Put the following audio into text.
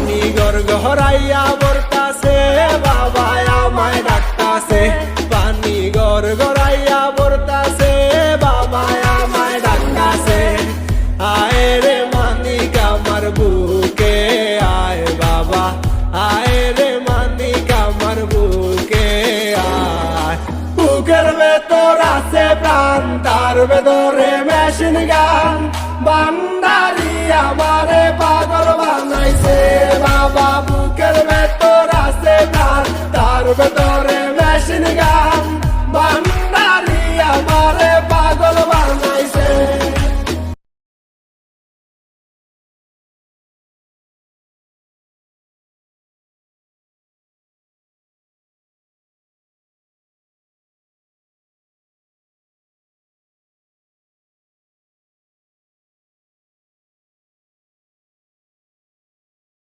পানি গর গহরাইয়া বরতাছে বাবা আমায় ডাকতাছে পানি গর গড়াইয়া বরতাছে বাবা আমায় ডাকতাছে আয় রে মানিক আমার বুকে আয় বাবা আয় রে মানিক আমার বুকে আয় বুকের ভেতর আছে প্রাণ তার ভেতরে মেশিন গান বান্দারি আমারে পাগল বানাইছে বাবা বুকের ভেতর আছে প্রাণ তার ভেতর